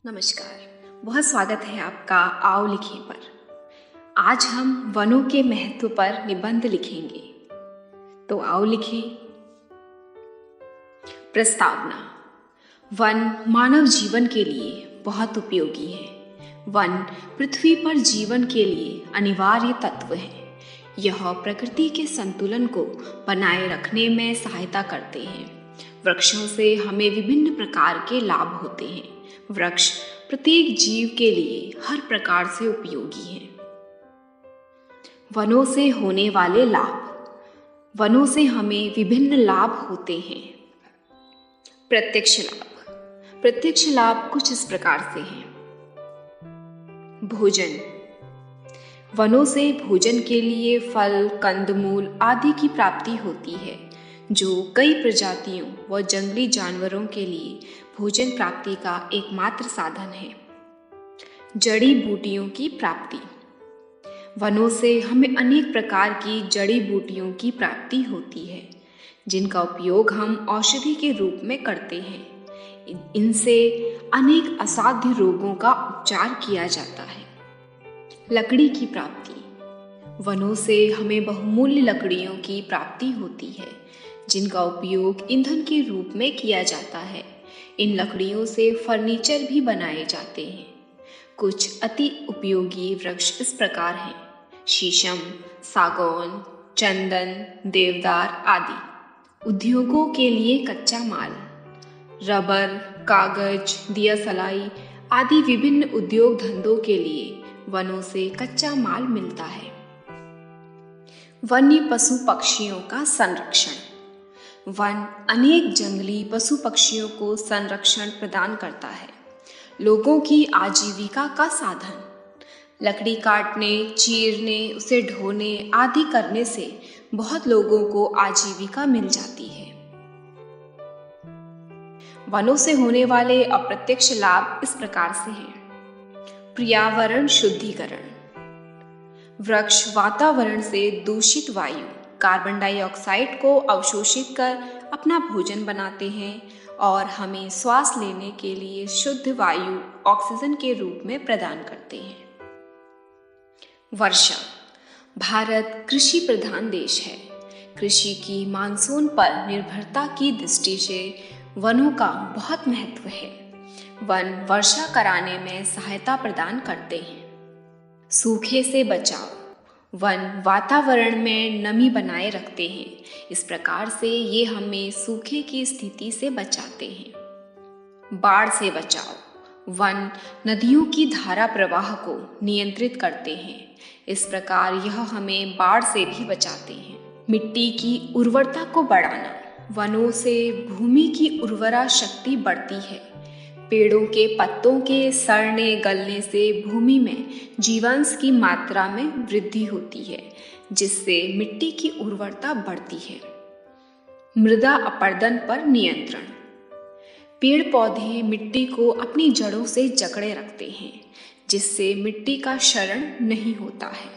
नमस्कार, बहुत स्वागत है आपका आओ लिखें पर। आज हम वनों के महत्व पर निबंध लिखेंगे, तो आओ लिखें। प्रस्तावना। वन मानव जीवन के लिए बहुत उपयोगी है। वन पृथ्वी पर जीवन के लिए अनिवार्य तत्व है। यह प्रकृति के संतुलन को बनाए रखने में सहायता करते हैं। वृक्षों से हमें विभिन्न प्रकार के लाभ होते हैं। वृक्ष प्रत्येक जीव के लिए हर प्रकार से उपयोगी हैं। वनों से होने वाले लाभ। वनों से हमें विभिन्न लाभ होते हैं। प्रत्यक्ष लाभ। प्रत्यक्ष लाभ कुछ इस प्रकार से हैं। भोजन। वनों से भोजन के लिए फल, कंदमूल आदि की प्राप्ति होती है, जो कई प्रजातियों व जंगली जानवरों के लिए भोजन प्राप्ति का एकमात्र साधन है। जड़ी बूटियों की प्राप्ति। वनों से हमें अनेक प्रकार की जड़ी बूटियों की प्राप्ति होती है, जिनका उपयोग हम औषधि के रूप में करते हैं। इनसे अनेक असाध्य रोगों का उपचार किया जाता है। लकड़ी की प्राप्ति। वनों से हमें बहुमूल्य लकड़ियों की प्राप्ति होती है, जिनका उपयोग ईंधन के रूप में किया जाता है। इन लकड़ियों से फर्नीचर भी बनाए जाते हैं। कुछ अति उपयोगी वृक्ष इस प्रकार हैं: शीशम, सागौन, चंदन, देवदार आदि। उद्योगों के लिए कच्चा माल। रबर, कागज, दिया सलाई आदि विभिन्न उद्योग धंधों के लिए वनों से कच्चा माल मिलता है। वन्य पशु पक्षियों का संरक्षण। वन अनेक जंगली पशु पक्षियों को संरक्षण प्रदान करता है। लोगों की आजीविका का साधन। लकड़ी काटने, चीरने, उसे ढोने आदि करने से बहुत लोगों को आजीविका मिल जाती है। वनों से होने वाले अप्रत्यक्ष लाभ इस प्रकार से हैं। पर्यावरण शुद्धिकरण। वृक्ष वातावरण से दूषित वायु कार्बन डाइऑक्साइड को अवशोषित कर अपना भोजन बनाते हैं और हमें श्वास लेने के लिए शुद्ध वायु ऑक्सीजन के रूप में प्रदान करते हैं। वर्षा। भारत कृषि प्रधान देश है। कृषि की मानसून पर निर्भरता की दृष्टि से वनों का बहुत महत्व है। वन वर्षा कराने में सहायता प्रदान करते हैं। सूखे से बचाव। वन वातावरण में नमी बनाए रखते हैं। इस प्रकार से ये हमें सूखे की स्थिति से बचाते हैं। बाढ़ से बचाव। वन नदियों की धारा प्रवाह को नियंत्रित करते हैं। इस प्रकार यह हमें बाढ़ से भी बचाते हैं। मिट्टी की उर्वरता को बढ़ाना। वनों से भूमि की उर्वरा शक्ति बढ़ती है। पेड़ों के पत्तों के सड़ने गलने से भूमि में जीवांश की मात्रा में वृद्धि होती है, जिससे मिट्टी की उर्वरता बढ़ती है। मृदा अपरदन पर नियंत्रण। पेड़ पौधे मिट्टी को अपनी जड़ों से जकड़े रखते हैं, जिससे मिट्टी का क्षरण नहीं होता है।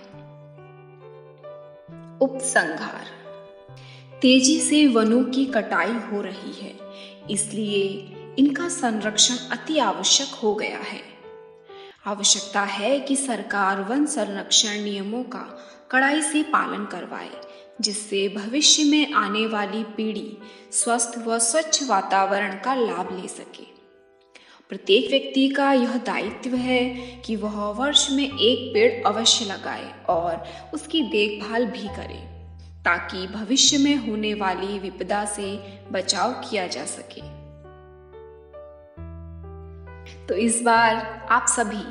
उपसंहार। तेजी से वनों की कटाई हो रही है, इसलिए इनका संरक्षण अति आवश्यक हो गया है। आवश्यकता है कि सरकार वन संरक्षण नियमों का कड़ाई से पालन करवाए, जिससे भविष्य में आने वाली पीढ़ी स्वस्थ व स्वच्छ वातावरण का लाभ ले सके। प्रत्येक व्यक्ति का यह दायित्व है कि वह वर्ष में एक पेड़ अवश्य लगाए और उसकी देखभाल भी करे, ताकि भविष्य में होने वाली विपदा से बचाव किया जा सके। तो इस बार आप सभी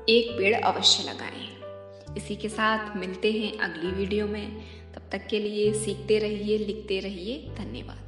एक पेड़ अवश्य लगाएं। इसी के साथ मिलते हैं अगली वीडियो में। तब तक के लिए सीखते रहिए, लिखते रहिए। धन्यवाद।